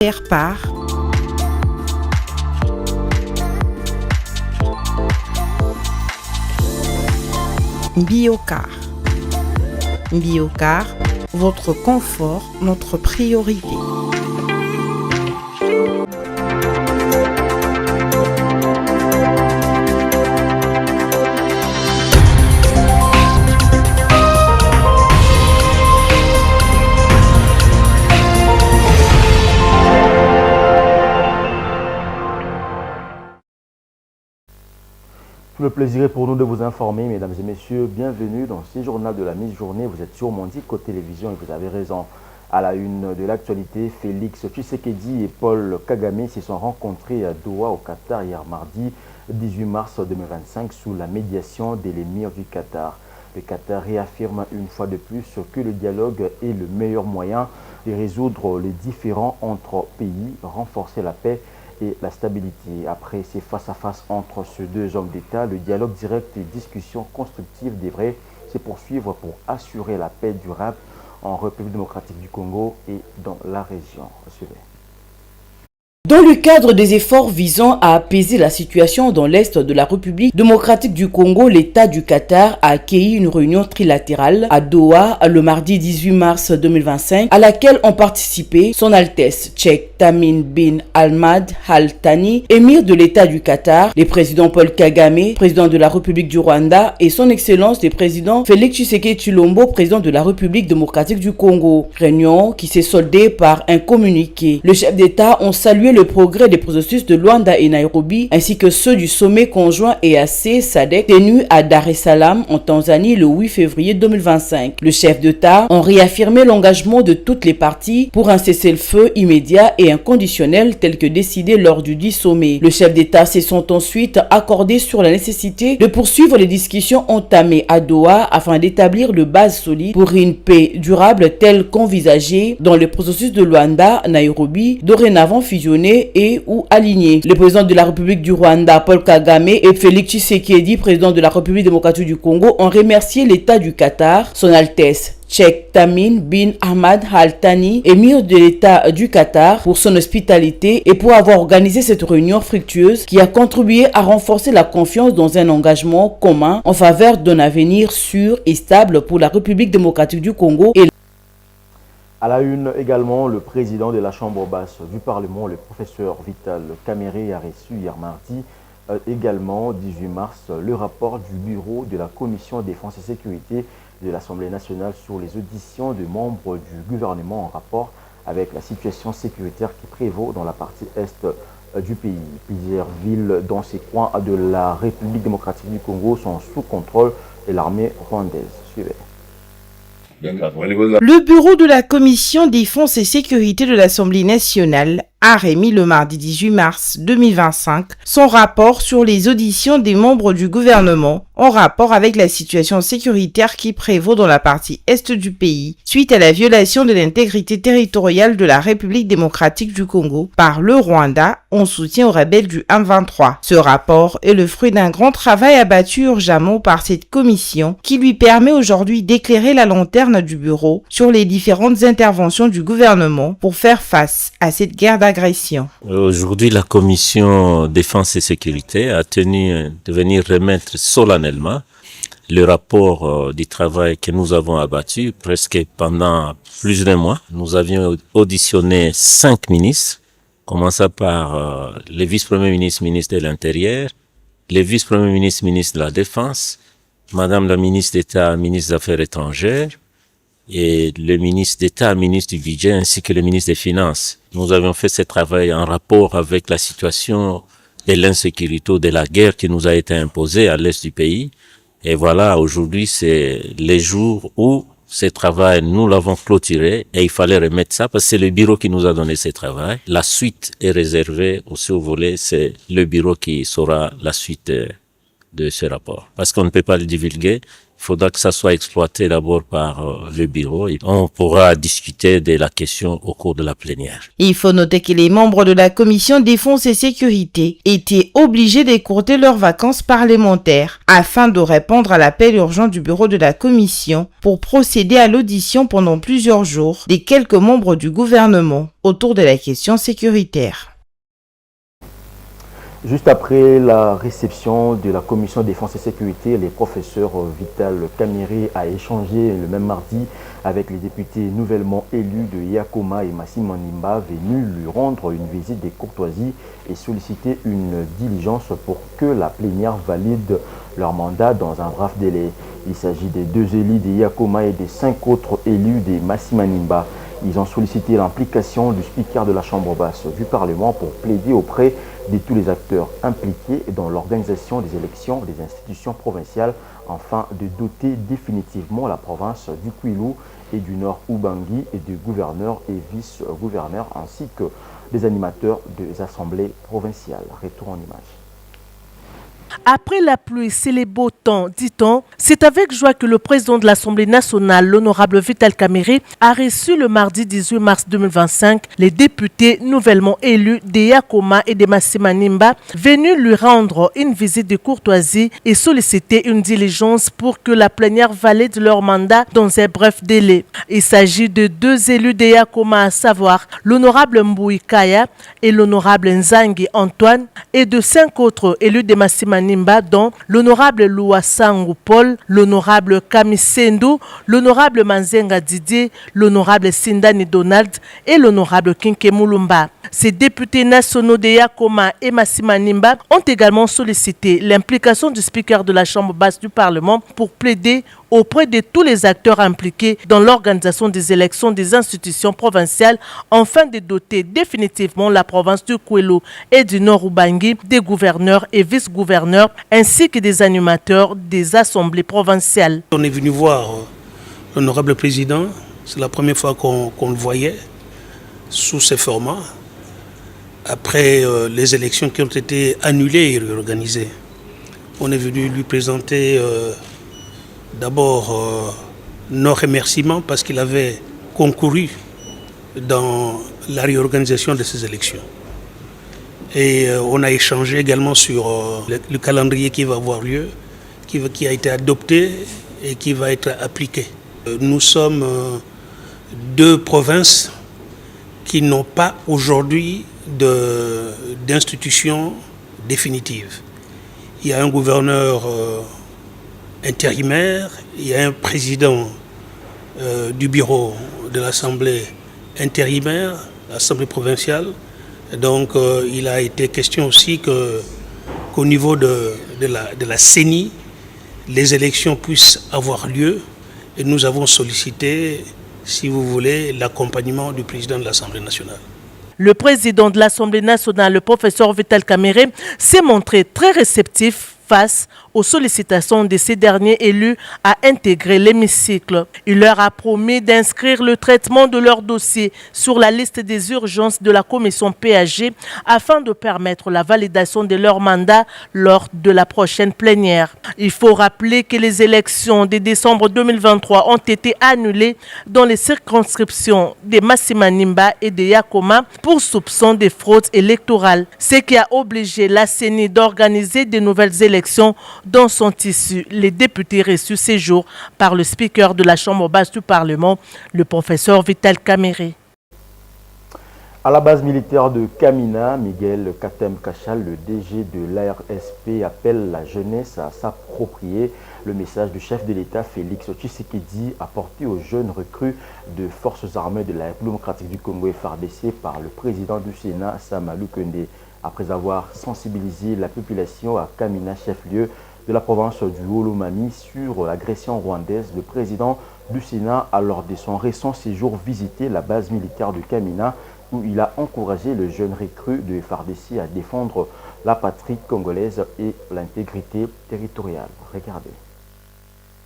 Faire part Biocar. Biocar, votre confort, notre priorité. Tout le plaisir est pour nous de vous informer, mesdames et messieurs. Bienvenue dans ce journal de la mi-journée. Vous êtes sur Mondico Télévision et vous avez raison. À la une de l'actualité, Félix Tshisekedi et Paul Kagame se sont rencontrés à Doha, au Qatar, hier mardi 18 mars 2025, sous la médiation de l'émir du Qatar. Le Qatar réaffirme une fois de plus que le dialogue est le meilleur moyen de résoudre les différends entre pays, renforcer la paix et la stabilité. Après ces face-à-face entre ces deux hommes d'État, le dialogue direct et discussions constructives devraient se poursuivre pour assurer la paix durable en République démocratique du Congo et dans la région. Suivez. Dans le cadre des efforts visant à apaiser la situation dans l'Est de la République démocratique du Congo, l'État du Qatar a accueilli une réunion trilatérale à Doha le mardi 18 mars 2025, à laquelle ont participé Son Altesse Sheikh Tamim bin Hamad Al Thani, émir de l'État du Qatar, les présidents Paul Kagame, président de la République du Rwanda, et son Excellence le président Félix Tshisekedi Tshilombo, président de la République démocratique du Congo. Réunion qui s'est soldée par un communiqué. Le chef d'État ont salué le progrès des processus de Luanda et Nairobi, ainsi que ceux du sommet conjoint EAC-SADC tenu à Dar es Salaam en Tanzanie le 8 février 2025. Le chef d'État ont réaffirmé l'engagement de toutes les parties pour un cessez-le-feu immédiat et inconditionnel tel que décidé lors du dit sommet. Le chef d'État se sont ensuite accordés sur la nécessité de poursuivre les discussions entamées à Doha afin d'établir le base solide pour une paix durable telle qu'envisagée dans le processus de Luanda, Nairobi, dorénavant fusionné et ou aligné. Le président de la République du Rwanda, Paul Kagame, et Félix Tshisekedi, président de la République démocratique du Congo, ont remercié l'État du Qatar, Son Altesse Sheikh Tamim bin Hamad Al Thani, émir de l'État du Qatar, pour son hospitalité et pour avoir organisé cette réunion fructueuse qui a contribué à renforcer la confiance dans un engagement commun en faveur d'un avenir sûr et stable pour la République démocratique du Congo. Et à la une également, le président de la Chambre basse du Parlement, le professeur Vital Kamerhe, a reçu hier mardi, également 18 mars, le rapport du bureau de la Commission défense et sécurité de l'Assemblée nationale sur les auditions de membres du gouvernement en rapport avec la situation sécuritaire qui prévaut dans la partie est du pays. Plusieurs villes dans ces coins de la République démocratique du Congo sont sous contrôle de l'armée rwandaise. Suivez. Le bureau de la Commission défense et sécurité de l'Assemblée nationale a remis le mardi 18 mars 2025 son rapport sur les auditions des membres du gouvernement en rapport avec la situation sécuritaire qui prévaut dans la partie est du pays suite à la violation de l'intégrité territoriale de la République démocratique du Congo par le Rwanda en soutien aux rebelles du M23. Ce rapport est le fruit d'un grand travail abattu urgemment par cette commission qui lui permet aujourd'hui d'éclairer la lanterne du bureau sur les différentes interventions du gouvernement pour faire face à cette guerre d'agression. Aujourd'hui, la commission défense et sécurité a tenu de venir remettre solennellement le rapport du travail que nous avons abattu presque pendant plus d'un mois. Nous avions auditionné 5 ministres, commençant par le vice-premier ministre, ministre de l'Intérieur, le vice-premier ministre, ministre de la Défense, Madame la ministre d'État, ministre des Affaires étrangères, et le ministre d'État, ministre du Budget, ainsi que le ministre des Finances. Nous avions fait ce travail en rapport avec la situation de l'insécurité, de la guerre qui nous a été imposée à l'est du pays. Et voilà, aujourd'hui, c'est les jours où ce travail, nous l'avons clôturé et il fallait remettre ça parce que c'est le bureau qui nous a donné ce travail. La suite est réservée aussi au volet, c'est le bureau qui saura la suite de ce rapport. Parce qu'on ne peut pas le divulguer, Il faudra que ça soit exploité d'abord par le bureau et on pourra discuter de la question au cours de la plénière. Il faut noter que les membres de la commission défense et sécurité étaient obligés d'écourter leurs vacances parlementaires afin de répondre à l'appel urgent du bureau de la commission pour procéder à l'audition pendant plusieurs jours des quelques membres du gouvernement autour de la question sécuritaire. Juste après la réception de la commission défense et sécurité, le professeur Vital Kamerhe a échangé le même mardi avec les députés nouvellement élus de Yakoma et Massimandimba venus lui rendre une visite de courtoisie et solliciter une diligence pour que la plénière valide leur mandat dans un bref délai. Il s'agit des 2 élus de Yakoma et des 5 autres élus de Massimandimba. Ils ont sollicité l'implication du speaker de la Chambre basse du Parlement pour plaider auprès de tous les acteurs impliqués dans l'organisation des élections des institutions provinciales afin de doter définitivement la province du Kwilu et du Nord Ubangi et de gouverneurs et vice-gouverneurs ainsi que des animateurs des assemblées provinciales. Retour en image. Après la pluie, c'est les beaux temps, dit-on. C'est avec joie que le président de l'Assemblée nationale, l'honorable Vital Kamerhe, a reçu le mardi 18 mars 2025 les députés nouvellement élus de Yakoma et de Massimandimba venus lui rendre une visite de courtoisie et solliciter une diligence pour que la plénière valide leur mandat dans un bref délai. Il s'agit de 2 élus de Yakoma, à savoir l'honorable Mbui Kaya et l'honorable Nzangi Antoine, et de 5 autres élus de Massimandimba, dont l'honorable Louasangu Paul, l'honorable Kamisendo, l'honorable Manzenga Didier, l'honorable Sindani Donald et l'honorable Kinke Mulumba. Ces députés nationaux de Yakoma et Massimandimba ont également sollicité l'implication du speaker de la Chambre basse du Parlement pour plaider auprès de tous les acteurs impliqués dans l'organisation des élections des institutions provinciales afin de doter définitivement la province du Kwilu et du Nord Ubangi des gouverneurs et vice-gouverneurs ainsi que des animateurs des assemblées provinciales. On est venu voir l'honorable président, c'est la première fois qu'on le voyait sous ce format, après les élections qui ont été annulées et réorganisées. On est venu lui présenter d'abord nos remerciements parce qu'il avait concouru dans la réorganisation de ces élections. Et on a échangé également sur le calendrier qui va avoir lieu, qui a été adopté et qui va être appliqué. Nous sommes 2 provinces qui n'ont pas aujourd'hui d'institution définitive. Il y a un gouverneur intérimaire, il y a un président du bureau de l'Assemblée intérimaire, l'Assemblée provinciale. Donc il a été question aussi qu'au niveau de la CENI, les élections puissent avoir lieu. Et nous avons sollicité, si vous voulez, l'accompagnement du président de l'Assemblée nationale. Le président de l'Assemblée nationale, le professeur Vital Kamerhe, s'est montré très réceptif face aux sollicitations de ces derniers élus à intégrer l'hémicycle. Il leur a promis d'inscrire le traitement de leur dossier sur la liste des urgences de la commission PAG afin de permettre la validation de leur mandat lors de la prochaine plénière. Il faut rappeler que les élections de décembre 2023 ont été annulées dans les circonscriptions de Massimandimba et de Yakoma pour soupçon de fraude électorale, ce qui a obligé la CENI d'organiser de nouvelles élections dont sont issus les députés reçus ces jours par le speaker de la Chambre basse du Parlement, le professeur Vital Kamerhe. À la base militaire de Kamina, Miguel Katem Kachal, le DG de l'ARSP, appelle la jeunesse à s'approprier le message du chef de l'État Félix Tshisekedi apporté aux jeunes recrues de forces armées de la République démocratique du Congo FARDC par le président du Sénat, Samalou Kende. Après avoir sensibilisé la population à Kamina, chef-lieu de la province du Holomami, sur l'agression rwandaise, le président du Sénat a lors de son récent séjour visité la base militaire de Kamina où il a encouragé le jeune recrue de FARDC à défendre la patrie congolaise et l'intégrité territoriale. Regardez.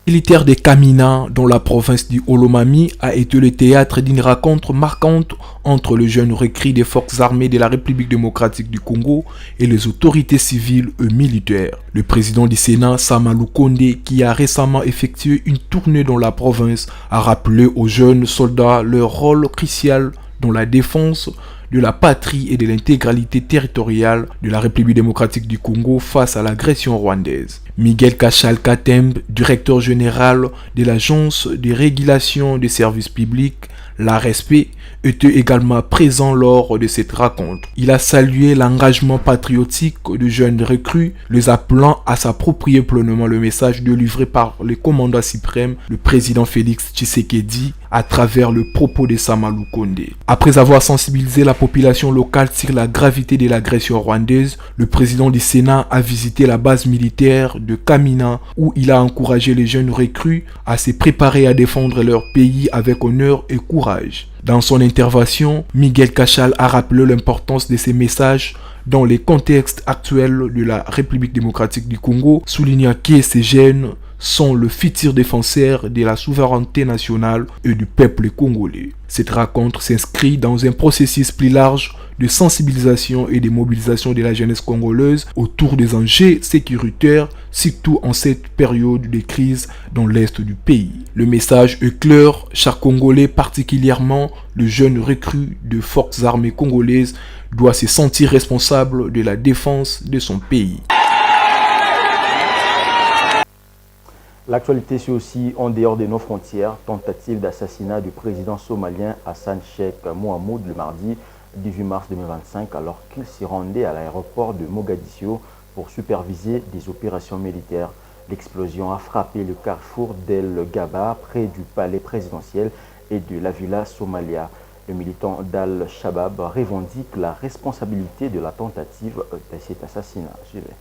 Militaire de Kamina, dans la province du Olomami, a été le théâtre d'une rencontre marquante entre le jeune recrue des forces armées de la République démocratique du Congo et les autorités civiles et militaires. Le président du Sénat, Samalou Kondé, qui a récemment effectué une tournée dans la province, a rappelé aux jeunes soldats leur rôle crucial dans la défense de la patrie et de l'intégralité territoriale de la République démocratique du Congo face à l'agression rwandaise. Miguel Kachal Katembe, directeur général de l'Agence de régulation des services publics, l'ARSP, était également présent lors de cette rencontre. Il a salué l'engagement patriotique de jeunes recrues, les appelant à s'approprier pleinement le message délivré par le commandant suprême, le président Félix Tshisekedi, à travers le propos de Samalou Kondé. Après avoir sensibilisé la population locale sur la gravité de l'agression rwandaise, le président du Sénat a visité la base militaire de Kamina, où il a encouragé les jeunes recrues à se préparer à défendre leur pays avec honneur et courage. Dans son intervention, Miguel Kachal a rappelé l'importance de ces messages dans les contextes actuels de la République démocratique du Congo, soulignant que ces jeunes sont le futur défenseur de la souveraineté nationale et du peuple congolais. Cette rencontre s'inscrit dans un processus plus large de sensibilisation et de mobilisation de la jeunesse congolaise autour des enjeux sécuritaires, surtout en cette période de crise dans l'est du pays. Le message est clair, chaque Congolais, particulièrement le jeune recrue de forces armées congolaises, doit se sentir responsable de la défense de son pays. L'actualité, c'est aussi en dehors de nos frontières, tentative d'assassinat du président somalien Hassan Sheikh Mohamoud le mardi 18 mars 2025 alors qu'il s'y rendait à l'aéroport de Mogadiscio pour superviser des opérations militaires. L'explosion a frappé le carrefour d'El Gaba près du palais présidentiel et de la Villa Somalia. Le militant d'Al-Shabaab revendique la responsabilité de la tentative de cet assassinat. Suivez.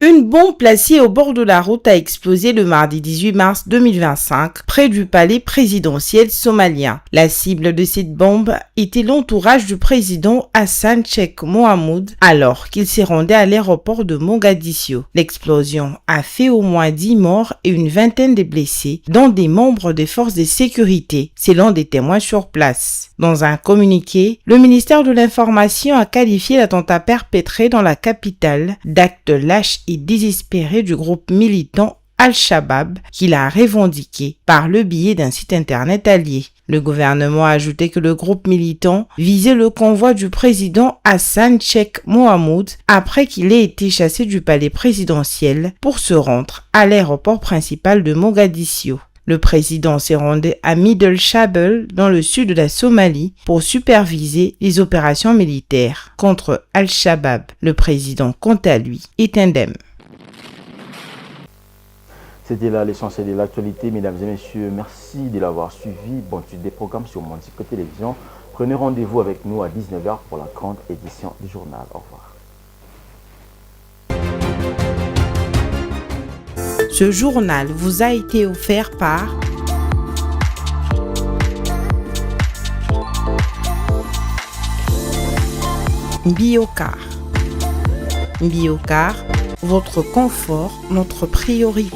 Une bombe placée au bord de la route a explosé le mardi 18 mars 2025 près du palais présidentiel somalien. La cible de cette bombe était l'entourage du président Hassan Sheikh Mohamoud alors qu'il s'y rendait à l'aéroport de Mogadiscio. L'explosion a fait au moins 10 morts et une vingtaine de blessés, dont des membres des forces de sécurité, selon des témoins sur place. Dans un communiqué, le ministère de l'Information a qualifié l'attentat perpétré dans la capitale d'acte lâche et désespéré du groupe militant Al-Shabaab qu'il a revendiqué par le biais d'un site internet allié. Le gouvernement a ajouté que le groupe militant visait le convoi du président Hassan Sheikh Mohamoud après qu'il ait été chassé du palais présidentiel pour se rendre à l'aéroport principal de Mogadiscio. Le président s'est rendu à Middle Shabelle, dans le sud de la Somalie, pour superviser les opérations militaires contre Al-Shabaab. Le président, quant à lui, est indemne. C'était là l'essentiel de l'actualité, mesdames et messieurs. Merci de l'avoir suivi. Bonne suite des programmes sur Mondico Télévision. Prenez rendez-vous avec nous à 19h pour la grande édition du journal. Au revoir. Ce journal vous a été offert par Biocar. Biocar, votre confort, notre priorité.